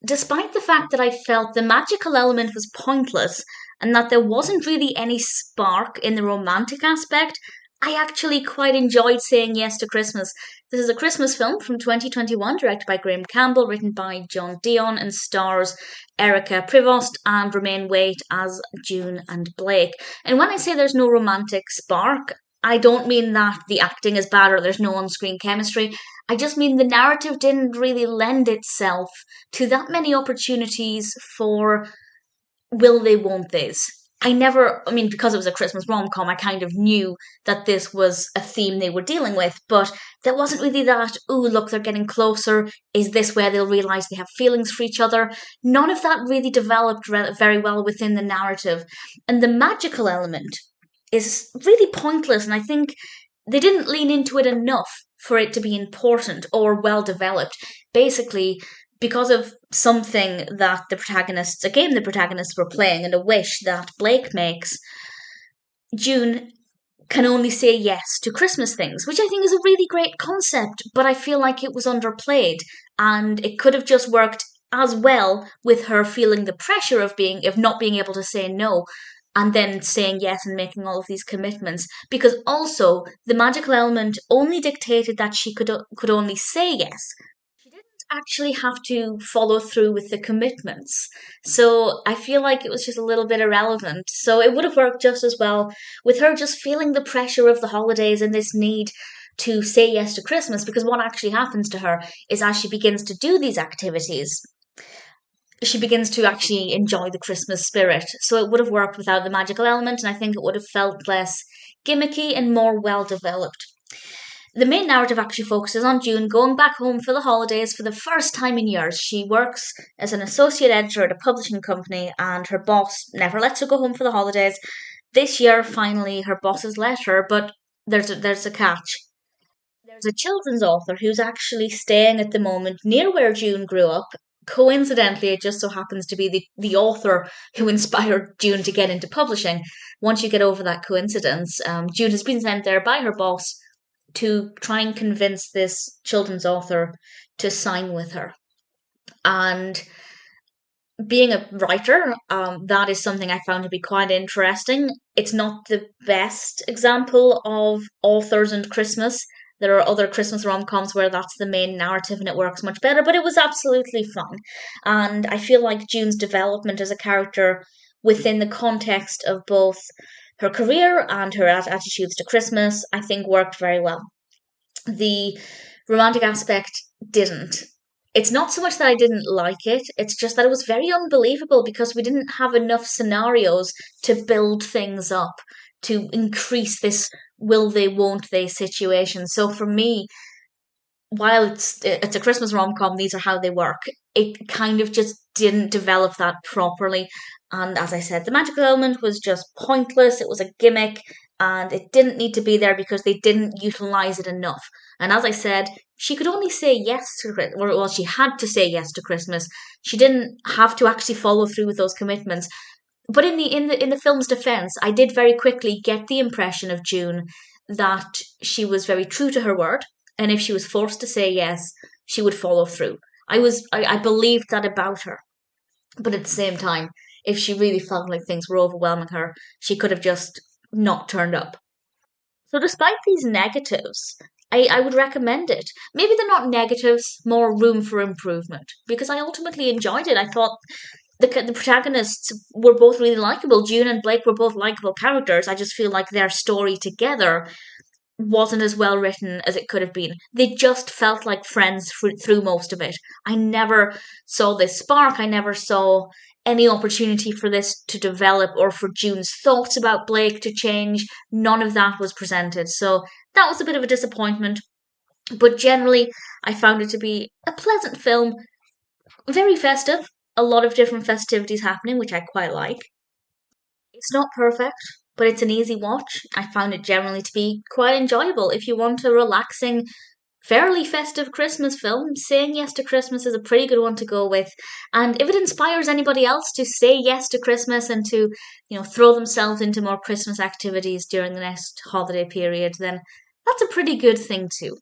despite the fact that I felt the magical element was pointless and that there wasn't really any spark in the romantic aspect, I actually quite enjoyed saying yes to Christmas. This is a Christmas film from 2021, directed by Graeme Campbell, written by Dion, and stars Erika Prevost and Romaine Waite as June and Blake. And when I say there's no romantic spark, I don't mean that the acting is bad or there's no on screen chemistry. I just mean the narrative didn't really lend itself to that many opportunities for will they, won't they's. Because it was a Christmas rom com, I kind of knew that this was a theme they were dealing with, but there wasn't really that, ooh, look, they're getting closer. Is this where they'll realise they have feelings for each other? None of that really developed very well within the narrative. And the magical element is really pointless, and I think they didn't lean into it enough for it to be important or well developed. Basically, because of something that a game the protagonists were playing, and a wish that Blake makes, June can only say yes to Christmas things, which I think is a really great concept, but I feel like it was underplayed, and it could have just worked as well with her feeling the pressure of not being able to say no, and then saying yes and making all of these commitments, because also the magical element only dictated that she could only say yes. She didn't actually have to follow through with the commitments. So I feel like it was just a little bit irrelevant. So it would have worked just as well with her just feeling the pressure of the holidays and this need to say yes to Christmas, because what actually happens to her is as she begins to do these activities, she begins to actually enjoy the Christmas spirit. So it would have worked without the magical element, and I think it would have felt less gimmicky and more well developed. The main narrative actually focuses on June going back home for the holidays for the first time in years. She works as an associate editor at a publishing company, and her boss never lets her go home for the holidays. This year, finally, her boss has let her, but there's a catch. There's a children's author who's actually staying at the moment near where June grew up. Coincidentally, it just so happens to be the author who inspired June to get into publishing. Once you get over that coincidence, June has been sent there by her boss to try and convince this children's author to sign with her. And being a writer, that is something I found to be quite interesting. It's not the best example of authors and Christmas. There are other Christmas rom-coms where that's the main narrative and it works much better, but it was absolutely fun. And I feel like June's development as a character within the context of both her career and her attitudes to Christmas, I think worked very well. The romantic aspect didn't. It's not so much that I didn't like it, it's just that it was very unbelievable because we didn't have enough scenarios to build things up, to increase this will they, won't they situation. So for me, while it's a Christmas rom-com, these are how they work. It kind of just didn't develop that properly. And as I said, the magical element was just pointless. It was a gimmick and it didn't need to be there because they didn't utilize it enough. And as I said, she could only say yes to it, or well, she had to say yes to Christmas. She didn't have to actually follow through with those commitments. But in the film's defense, I did very quickly get the impression of June that she was very true to her word, and if she was forced to say yes, she would follow through. I believed that about her. But at the same time, if she really felt like things were overwhelming her, she could have just not turned up. So despite these negatives, I would recommend it. Maybe they're not negatives, more room for improvement, because I ultimately enjoyed it. I thought the protagonists were both really likable. June and Blake were both likable characters. I just feel like their story together wasn't as well written as it could have been. They just felt like friends through most of it. I never saw this spark. I never saw any opportunity for this to develop or for June's thoughts about Blake to change. None of that was presented. So that was a bit of a disappointment. But generally, I found it to be a pleasant film, very festive, a lot of different festivities happening, which I quite like. It's not perfect, but it's an easy watch. I found it generally to be quite enjoyable. If you want a relaxing, fairly festive Christmas film, saying yes to Christmas is a pretty good one to go with. And if it inspires anybody else to say yes to Christmas and to, throw themselves into more Christmas activities during the next holiday period, then that's a pretty good thing too.